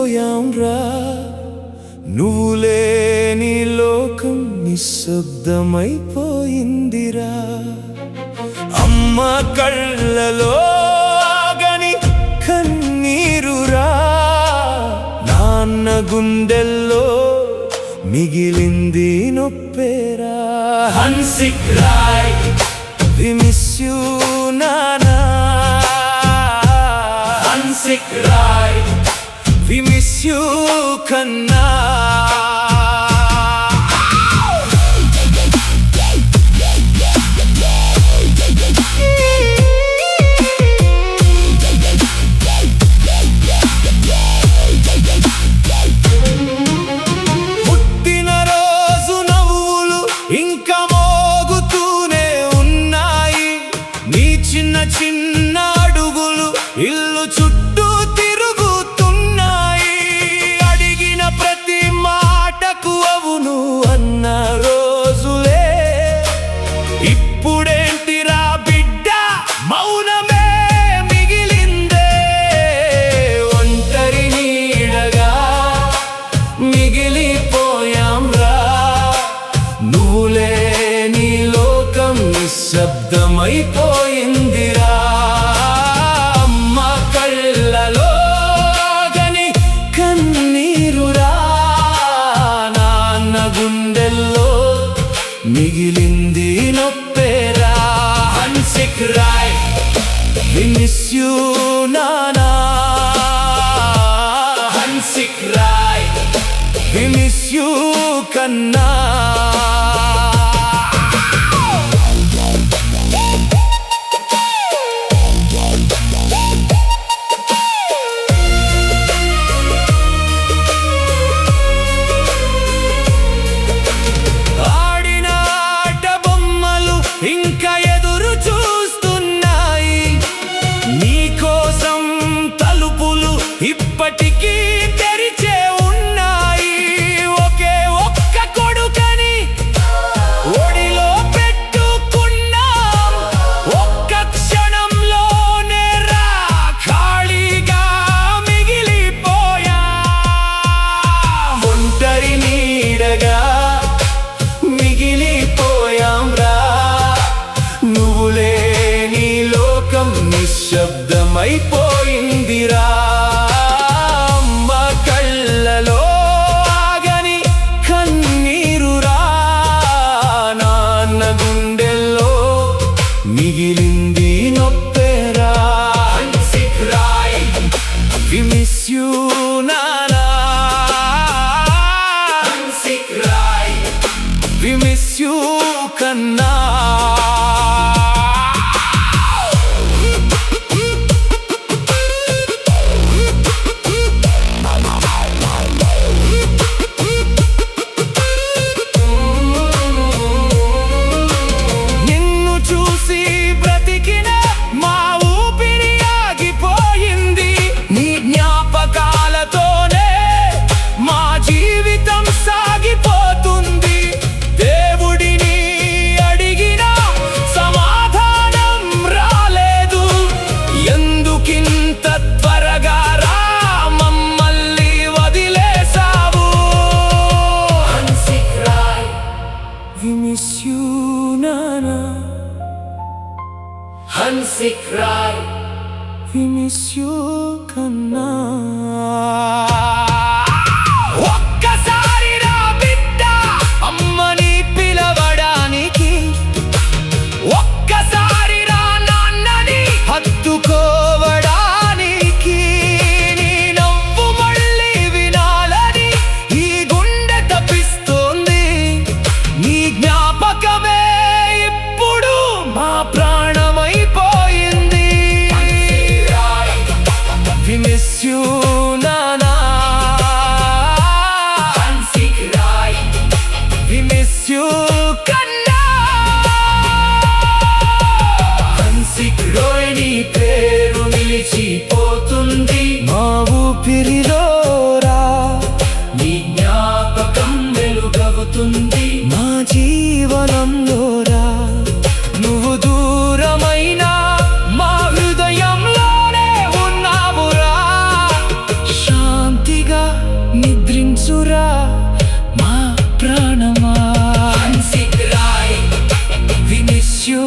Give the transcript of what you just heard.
మిగిలిపోయాంరా. నువ్వు లేని లోకం నిశ్శబ్దమైపోయిందిరా. అమ్మ కళ్ళలో ఆగని కన్నీరురా. నాన్న గుండెల్లో మిగిలింది నొప్పేరా. హన్సిక్ రాయ్, we miss you నానా. హన్సిక్ రాయ్, we miss you కన్నా. పుట్టినరోజు నవ్వులు ఇంకా మోగుతూనే ఉన్నాయి. నీ చిన్న చిన్న అడుగులు ఇల్లు చుట్టూ తిరుగుతున్నాయి. అడిగిన ప్రతి మాటకు అవును అన్న రోజులే. ఇప్పుడేంటిరా బిడ్డ మౌనమే మిగిలిందే. ఒంటరి నీడగా మిగిలిపోయాంరా. నువ్వు లేని లోకం నిశ్శబ్దమైపోయిందిరా. అమ్మ కళ్ళలో ఆగని కన్నీరురా. నాన్న గుండెల్లో మిగిలింది నొప్పేరా. హన్సిక్ రాయ్, we miss you నానా. హన్సిక్ రాయ్, we miss you కన్నా. ఆడిన ఆట బొమ్మలు ఇంకా ఎదురు చూస్తున్నాయి. నీకోసం తలుపులు ఇప్పటికీ తెరిచే ఉన్నాయి. ఒకే ఒక్క కొడుకని ఒడిలో పెట్టుకున్నాం. ఒక్క క్షణంలోనే రా ఖాళీగా మిగిలిపోయా. ఒంటరి నీడగా మిగిలిపోయాంరా. నువ్వు లేని లోకం నిశ్శబ్దమైపోయిందిరా. అమ్మ కళ్ళలో ఆగని కన్నీరురా. నాన్న గుండెల్లో మిగిలింది నొప్పేరా. హన్సిక్ రాయ్, we miss you నానా. హన్సిక్ రాయ్, we miss you కన్నా. నిన్ను చూసి బ్రతికిన మా ఊపిరి ఆగిపోయింది. నీ జ్ఞాపకాలతోనే మా జీవితం సాగిపోతుంది. దేవుడిని అడిగినా సమాధానం రాలేదు. ఎందుకింత త్వరగా రా మమ్మల్ని వదిలేసావు. హన్సిక్ రాయ్, we miss you నానా. హన్సిక్ రాయ్, we miss you కన్నా. ఒక్కసారి రా బిడ్డ అమ్మని పిలవడానికి. ఒక్కసారి రా నాన్నని హత్తుకోవడానికి. నీ నవ్వు మళ్ళీ వినాలని ఈ గుండె తపిస్తోంది. నీ జ్ఞాపకమే ఇప్పుడు మా ప్రాణమైపోయింది. శాంతిగా నిద్రించురా మా ప్రాణమా. వినిస్ యూ